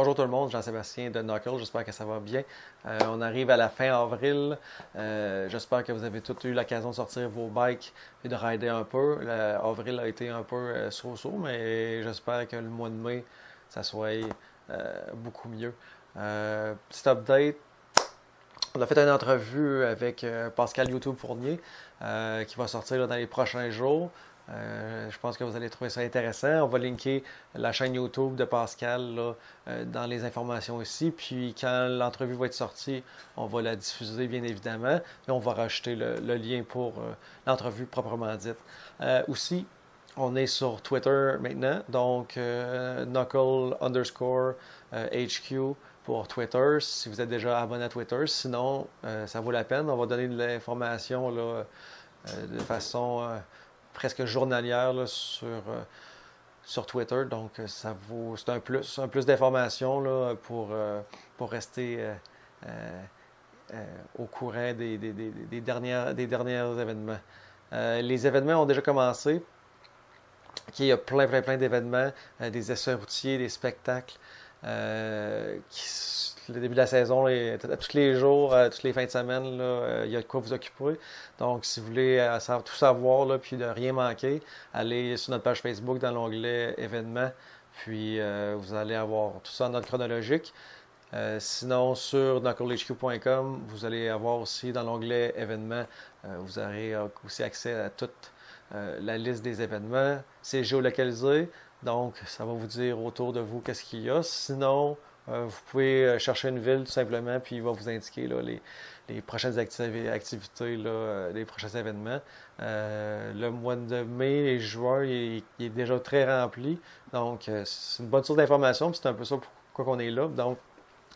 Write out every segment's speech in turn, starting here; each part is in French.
Bonjour tout le monde, Jean-Sébastien de Knuckle, j'espère que ça va bien. On arrive à la fin avril. J'espère que vous avez tous eu l'occasion de sortir vos bikes et de rider un peu. Avril a été un peu so-so, mais j'espère que le mois de mai, ça soit beaucoup mieux. Petit update, on a fait une entrevue avec Pascal YouTube Fournier qui va sortir là, dans les prochains jours. Je pense que vous allez trouver ça intéressant. On va linker la chaîne YouTube de Pascal là, dans les informations ici. Puis quand l'entrevue va être sortie, on va la diffuser bien évidemment. Et on va rajouter le lien pour l'entrevue proprement dite. Aussi, on est sur Twitter maintenant. Donc, Knuckle underscore HQ pour Twitter, si vous êtes déjà abonné à Twitter. Sinon, ça vaut la peine. On va donner de l'information là, de façon presque journalière là, sur Twitter. Donc, c'est un plus d'informations là, pour rester au courant des derniers événements. Les événements ont déjà commencé. Il y a plein d'événements, des essais routiers, des spectacles. Le début de la saison, tous les jours, toutes les fins de semaine, là, il y a de quoi vous occuper. Donc, si vous voulez tout savoir, là, puis de rien manquer, allez sur notre page Facebook dans l'onglet événements, puis vous allez avoir tout ça en ordre chronologique. Sinon, sur knucklehq.com, vous allez avoir aussi dans l'onglet événements, vous aurez aussi accès à toute la liste des événements. C'est géolocalisé, donc ça va vous dire autour de vous qu'est-ce qu'il y a. Sinon, vous pouvet chercher une ville tout simplement, puis il va vous indiquer là, les prochaines activités, là, les prochains événements. Le mois de mai et juin, il est déjà très rempli, donc c'est une bonne source d'information, puis c'est un peu ça pourquoi on est là. Donc,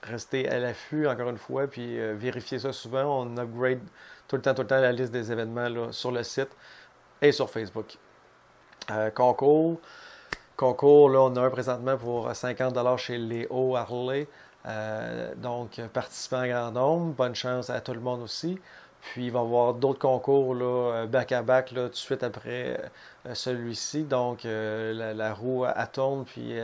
restez à l'affût encore une fois, puis vérifiez ça souvent. On upgrade tout le temps la liste des événements là, sur le site et sur Facebook. Concours. Concours, là, on a un présentement pour 50$ chez Léo Harley. Donc, participants en grand nombre. Bonne chance à tout le monde aussi. Puis, il va y avoir d'autres concours là, back-à-back là, tout de suite après celui-ci. Donc, la roue, elle tourne, puis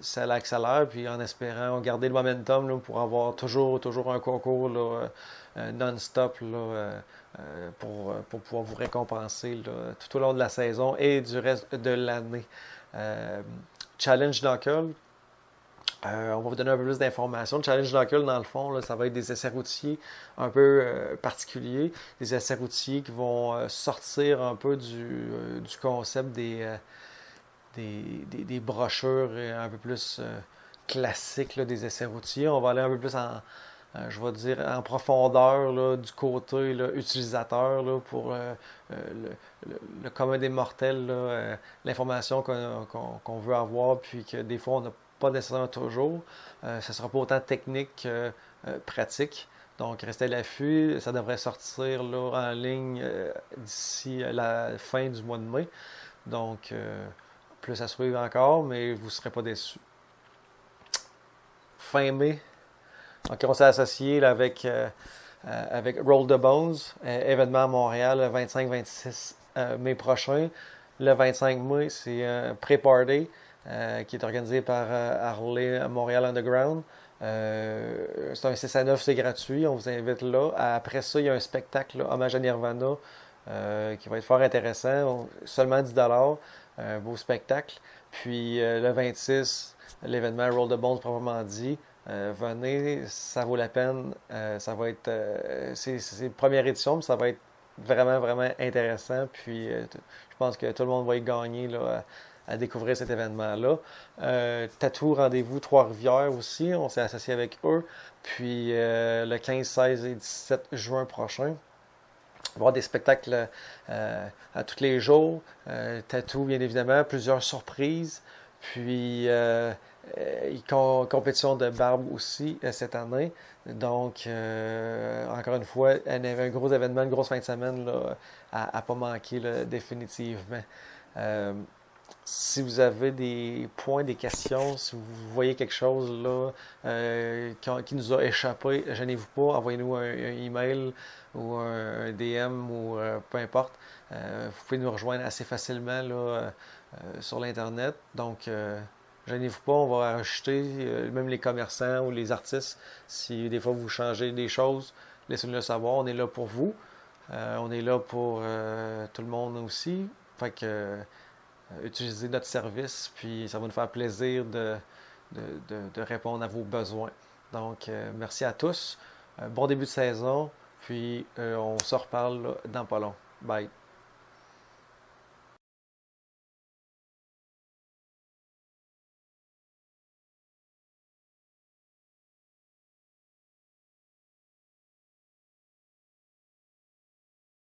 ça l'accélère. Puis, en espérant garder le momentum là, pour avoir toujours un concours là, non-stop là, pour pouvoir vous récompenser là, tout au long de la saison et du reste de l'année. Challenge Knuckle. On va vous donner un peu plus d'informations. Le Challenge Knuckle, dans le fond, là, ça va être des essais routiers un peu particuliers. Des essais routiers qui vont sortir un peu du concept des brochures un peu plus classiques là, des essais routiers. On va aller un peu plus je vais dire, en profondeur là, du côté là, utilisateur là, pour le commun des mortels, l'information qu'on veut avoir, puis que des fois on n'a pas nécessairement toujours. Ça ne sera pas autant technique que pratique. Donc, restez à l'affût. Ça devrait sortir là, en ligne d'ici la fin du mois de mai. Donc, plus à suivre encore, mais vous ne serez pas déçus. Fin mai, donc, on s'est associé là, avec Roll the Bones, événement à Montréal le 25-26 mai prochain. Le 25 mai, c'est un pré-party qui est organisé par Harley Montréal Underground. C'est un 6 à 9, c'est gratuit, on vous invite là. Après ça, il y a un spectacle là, hommage à Nirvana qui va être fort intéressant, seulement 10$, un beau spectacle. Puis le 26, l'événement Roll the Bones proprement dit. Venez, ça vaut la peine. Ça va être, c'est la première édition, mais ça va être vraiment intéressant. Puis, je pense que tout le monde va y gagner là, à découvrir cet événement-là. Tattoo, rendez-vous Trois-Rivières aussi. On s'est associé avec eux. Puis, le 15, 16 et 17 juin prochain. Il va y avoir des spectacles à tous les jours. Tattoo, bien évidemment. Plusieurs surprises. Puis, compétition de barbe aussi cette année. Donc, encore une fois, il y avait un gros événement, une grosse fin de semaine là, à pas manquer là, définitivement. Si vous avez des points, des questions, si vous voyez quelque chose là qui nous a échappé, gênez-vous pas, envoyez-nous un email ou un DM ou peu importe. Vous pouvez nous rejoindre assez facilement là, sur l'Internet. Donc, Gênez-vous pas, on va rajouter, même les commerçants ou les artistes, si des fois vous changez des choses, laissez-nous le savoir, on est là pour vous. On est là pour tout le monde aussi. Fait que utilisez notre service, puis ça va nous faire plaisir de répondre à vos besoins. Donc, merci à tous. Bon début de saison, puis on se reparle là, dans pas long. Bye.